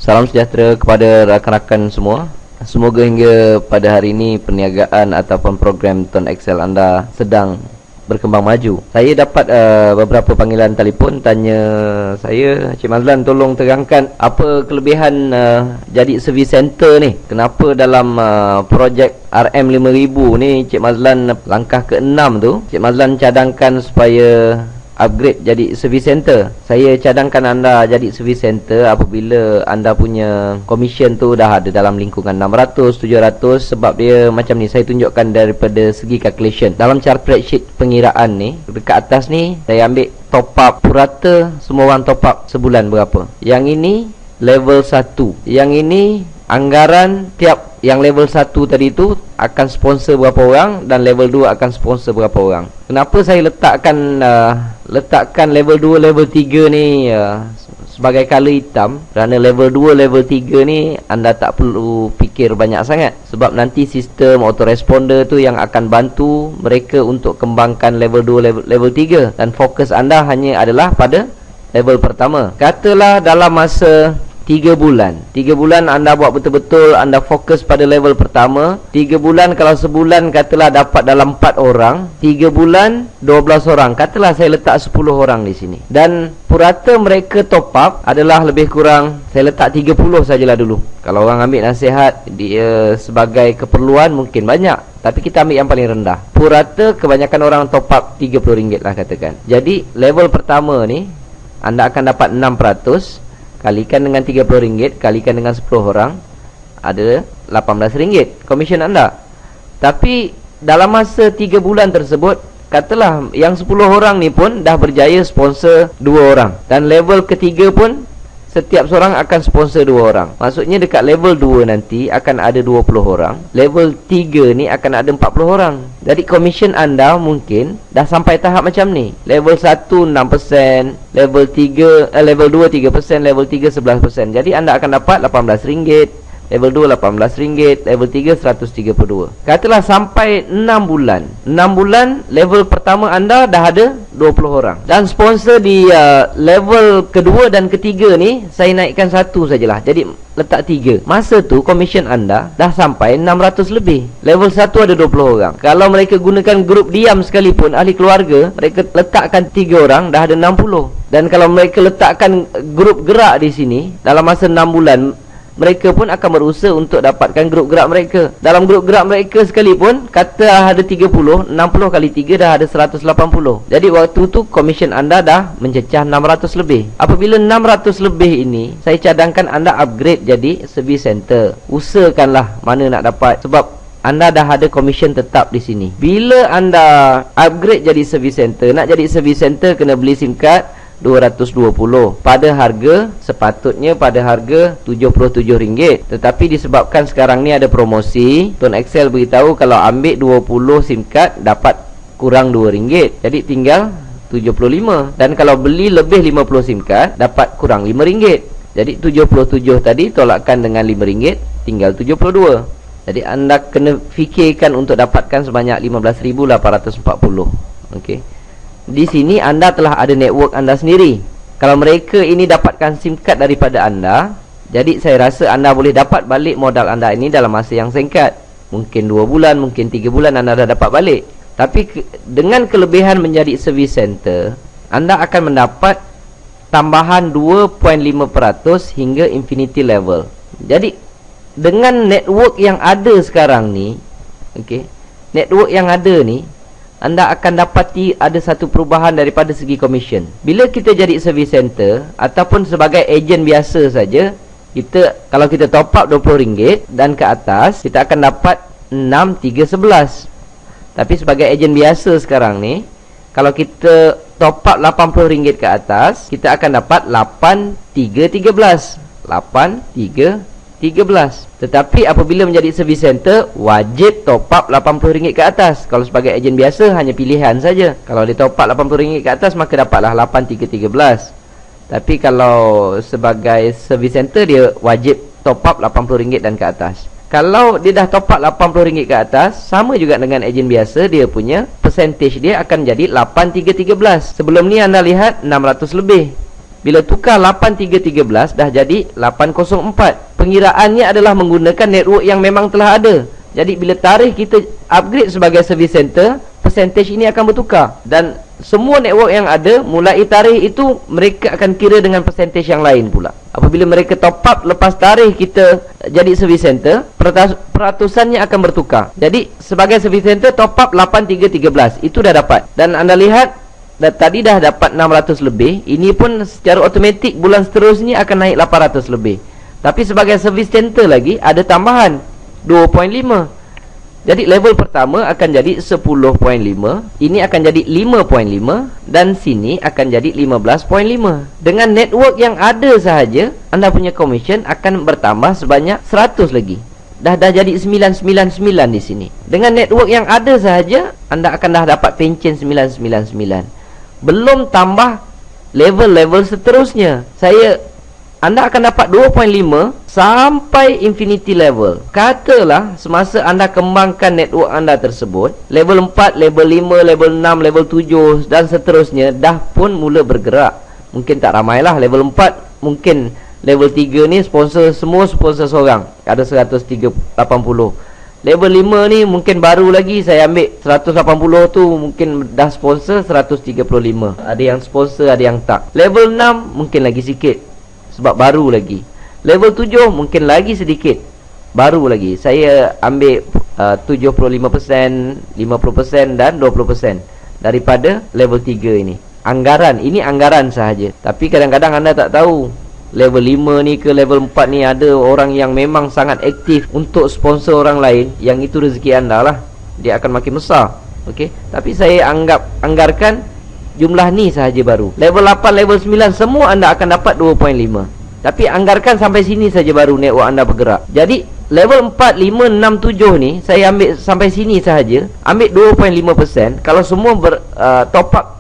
Salam sejahtera kepada rakan-rakan semua. Semoga hingga pada hari ini perniagaan ataupun program Tone Excel anda sedang berkembang maju. Saya dapat beberapa panggilan telefon tanya saya, Cik Mazlan tolong terangkan apa kelebihan jadi service center ni. Kenapa dalam projek RM5000 ni Cik Mazlan langkah ke-6 tu Cik Mazlan cadangkan supaya upgrade jadi service center. Saya cadangkan anda jadi service center apabila anda punya commission tu dah ada dalam lingkungan 600, 700. Sebab dia macam ni, saya tunjukkan daripada segi calculation. Dalam cara spreadsheet pengiraan ni, dekat atas ni saya ambil top up purata, semua orang top up sebulan berapa. Yang ini level 1, yang ini anggaran tiap yang level 1 tadi tu akan sponsor berapa orang, dan level 2 akan sponsor berapa orang. Kenapa saya letakkan level 2, level 3 ni sebagai color hitam? Kerana level 2, level 3 ni anda tak perlu fikir banyak sangat. Sebab nanti sistem autoresponder tu yang akan bantu mereka untuk kembangkan level 2, level 3. Dan fokus anda hanya adalah pada level pertama. Katalah dalam masa 3 bulan anda buat betul-betul, anda fokus pada level pertama. 3 bulan, kalau sebulan katalah dapat dalam 4 orang, 3 bulan 12 orang. Katalah saya letak 10 orang di sini, dan purata mereka top up adalah lebih kurang, saya letak 30 sajalah dulu. Kalau orang ambil nasihat dia sebagai keperluan mungkin banyak, tapi kita ambil yang paling rendah. Purata kebanyakan orang top up RM30 lah katakan. Jadi level pertama ni anda akan dapat 6%, kalikan dengan RM30, kalikan dengan 10 orang, ada RM18 komisen anda. Tapi dalam masa 3 bulan tersebut, katalah yang 10 orang ni pun dah berjaya sponsor 2 orang, dan level ketiga pun setiap seorang akan sponsor 2 orang. Maksudnya dekat level 2 nanti akan ada 20 orang, level 3 ni akan ada 40 orang. Jadi komisen anda mungkin dah sampai tahap macam ni. Level 1 6%, level 3 level 2 3%, level 3 11%. Jadi anda akan dapat RM18, level 2 RM18, level 3 RM132. Katalah sampai 6 bulan. 6 bulan level pertama anda dah ada 20 orang. Dan sponsor di level kedua dan ketiga ni saya naikkan 1 sajalah. Jadi letak 3. Masa tu komisen anda dah sampai 600 lebih. Level 1 ada 20 orang. Kalau mereka gunakan grup diam sekalipun, ahli keluarga, mereka letakkan 3 orang, dah ada 60. Dan kalau mereka letakkan grup gerak di sini, dalam masa 6 bulan mereka pun akan berusaha untuk dapatkan grup gerak mereka. Dalam grup gerak mereka sekalipun, kata ada 30, 60 kali 3 dah ada 180. Jadi waktu tu komisen anda dah mencecah 600 lebih. Apabila 600 lebih ini, saya cadangkan anda upgrade jadi service center. Usahakanlah mana nak dapat, sebab anda dah ada komisen tetap di sini. Bila anda upgrade jadi service center, nak jadi service center kena beli SIM card RM220 pada harga, sepatutnya pada harga RM77. Tetapi disebabkan sekarang ni ada promosi, Tone Excel beritahu kalau ambil 20 SIM card dapat kurang RM2, jadi tinggal 75. Dan kalau beli lebih 50 SIM card dapat kurang RM5. Jadi 77 tadi tolakkan dengan RM5, tinggal 72. Jadi anda kena fikirkan untuk dapatkan sebanyak 15,840. Okey. Di sini anda telah ada network anda sendiri. Kalau mereka ini dapatkan SIM card daripada anda, jadi saya rasa anda boleh dapat balik modal anda ini dalam masa yang singkat. Mungkin 2 bulan, mungkin 3 bulan anda dah dapat balik. Tapi dengan kelebihan menjadi service center, anda akan mendapat tambahan 2.5% hingga infinity level. Jadi dengan network yang ada sekarang ni, okey, network yang ada ni, anda akan dapati ada satu perubahan daripada segi komisen. Bila kita jadi service center ataupun sebagai ejen biasa saja, kalau kita top up RM20 dan ke atas, kita akan dapat 6,311. Tapi sebagai ejen biasa sekarang ni, kalau kita top up RM80 ke atas, kita akan dapat 8,313. 8,313. Tetapi apabila menjadi service center, wajib top up RM80 ke atas. Kalau sebagai ejen biasa hanya pilihan saja. Kalau dia top up RM80 ke atas, maka dapatlah 8,313. Tapi kalau sebagai service center, dia wajib top up RM80 dan ke atas. Kalau dia dah top up RM80 ke atas, sama juga dengan ejen biasa, dia punya percentage dia akan jadi 8,313. Sebelum ni anda lihat 600 lebih. Bila tukar 8313 dah jadi 804. Pengiraannya adalah menggunakan network yang memang telah ada. Jadi bila tarikh kita upgrade sebagai service center, percentage ini akan bertukar. Dan semua network yang ada mulai tarikh itu mereka akan kira dengan percentage yang lain pula. Apabila mereka top up lepas tarikh kita jadi service center, peratusannya akan bertukar. Jadi sebagai service center top up 8313 itu dah dapat. Dan anda lihat tadi dah dapat 600 lebih. Ini pun secara automatik bulan seterusnya akan naik 800 lebih. Tapi sebagai service center lagi ada tambahan 2.5. Jadi level pertama akan jadi 10.5, ini akan jadi 5.5, dan sini akan jadi 15.5. Dengan network yang ada sahaja, anda punya commission akan bertambah sebanyak 100 lagi. Dah jadi 999 di sini. Dengan network yang ada sahaja, anda akan dah dapat pencen 999. Belum tambah level-level seterusnya. Anda akan dapat 2.5 sampai infinity level. Katalah semasa anda kembangkan network anda tersebut, level 4, level 5, level 6, level 7 dan seterusnya dah pun mula bergerak. Mungkin tak ramailah. Level 4 mungkin, level 3 ni sponsor semua sponsor seorang, ada 180. Level 5 ni mungkin baru lagi, saya ambil 180 tu mungkin dah sponsor 135. Ada yang sponsor, ada yang tak. Level 6 mungkin lagi sikit sebab baru lagi. Level 7 mungkin lagi sedikit, baru lagi. Saya ambil 75%, 50% dan 20% daripada level 3 ini. Anggaran, ini anggaran sahaja. Tapi kadang-kadang anda tak tahu level 5 ni ke level 4 ni ada orang yang memang sangat aktif untuk sponsor orang lain. Yang itu rezeki anda lah, dia akan makin besar. Okey, tapi saya anggarkan jumlah ni sahaja baru. Level 8, level 9 semua anda akan dapat 2.5. Tapi anggarkan sampai sini saja baru network anda bergerak. Jadi level 4, 5, 6, 7 ni saya ambil sampai sini sahaja, ambil 2.5%. Kalau semua top up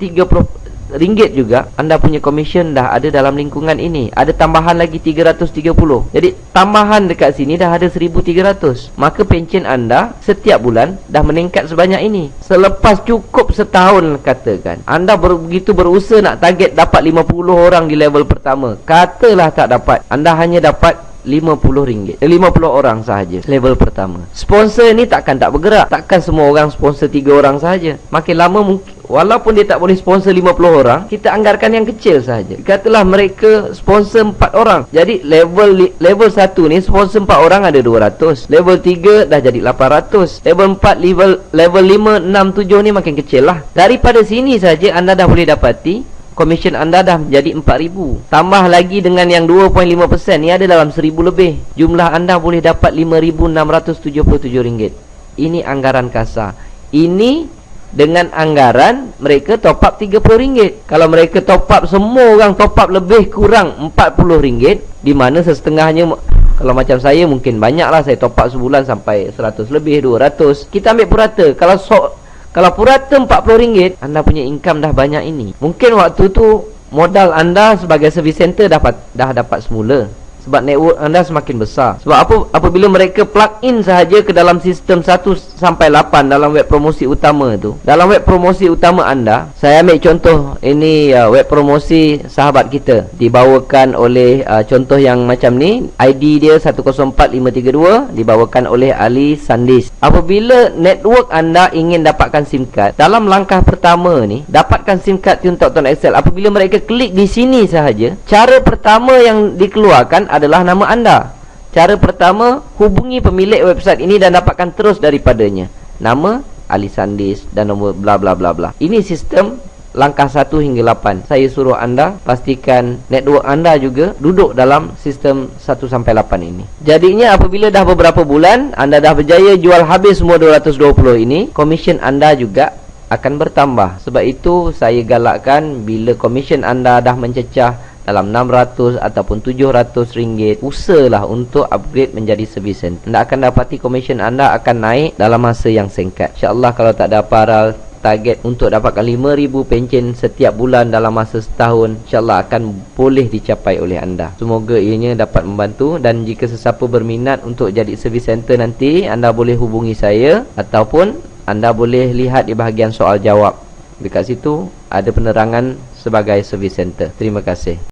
RM30 juga, anda punya commission dah ada dalam lingkungan ini. Ada tambahan lagi 330. Jadi tambahan dekat sini dah ada 1300. Maka pencen anda setiap bulan dah meningkat sebanyak ini. Selepas cukup setahun katakan, anda begitu berusaha nak target dapat 50 orang di level pertama, katalah tak dapat, anda hanya dapat RM50, 50 orang sahaja level pertama. Sponsor ni takkan tak bergerak. Takkan semua orang sponsor 3 orang sahaja. Makin lama mungkin, walaupun dia tak boleh sponsor 50 orang, kita anggarkan yang kecil sahaja. Katalah mereka sponsor 4 orang. Jadi level 1 ni sponsor 4 orang ada 200. Level 3 dah jadi 800. Level 4, level 5, 6, 7 ni makin kecil lah. Daripada sini saja anda dah boleh dapati komisen anda dah menjadi 4,000. Tambah lagi dengan yang 2.5%, ni ada dalam 1,000 lebih. Jumlah anda boleh dapat RM5,677. Ini anggaran kasar. Ini dengan anggaran mereka top up RM30. Kalau mereka top up, semua orang top up lebih kurang RM40, di mana setengahnya, kalau macam saya mungkin banyak lah, saya top up sebulan sampai 100 lebih, 200. Kita ambil purata. Kalau purata RM40, anda punya income dah banyak ini. Mungkin waktu tu modal anda sebagai service center dah dapat semula, sebab network anda semakin besar. Sebab apabila mereka plug in sahaja ke dalam sistem 1 sampai 8 dalam web promosi utama tu, dalam web promosi utama anda, saya ambil contoh ini, web promosi sahabat kita dibawakan oleh contoh yang macam ni, ID dia 104532, dibawakan oleh Ali Sandis. Apabila network anda ingin dapatkan SIM card, dalam langkah pertama ni, dapatkan SIM card Tune XL, apabila mereka klik di sini sahaja, cara pertama yang dikeluarkan adalah nama anda. Cara pertama, hubungi pemilik website ini dan dapatkan terus daripadanya nama Ali Sandis dan nombor bla bla bla bla. Ini sistem langkah 1 hingga 8. Saya suruh anda pastikan network anda juga duduk dalam sistem 1 sampai 8 ini. Jadinya apabila dah beberapa bulan anda dah berjaya jual habis semua 220 ini, komisen anda juga akan bertambah. Sebab itu saya galakkan, bila komisen anda dah mencecah dalam 600 ataupun 700 ringgit, usahalah untuk upgrade menjadi service center. Anda akan dapati komisen anda akan naik dalam masa yang singkat. InsyaAllah kalau tak ada apa-apa, target untuk dapatkan 5,000 pencen setiap bulan dalam masa setahun, InsyaAllah akan boleh dicapai oleh anda. Semoga ianya dapat membantu. Dan jika sesiapa berminat untuk jadi service center nanti, anda boleh hubungi saya, ataupun anda boleh lihat di bahagian soal jawab. Dekat situ ada penerangan sebagai service center. Terima kasih.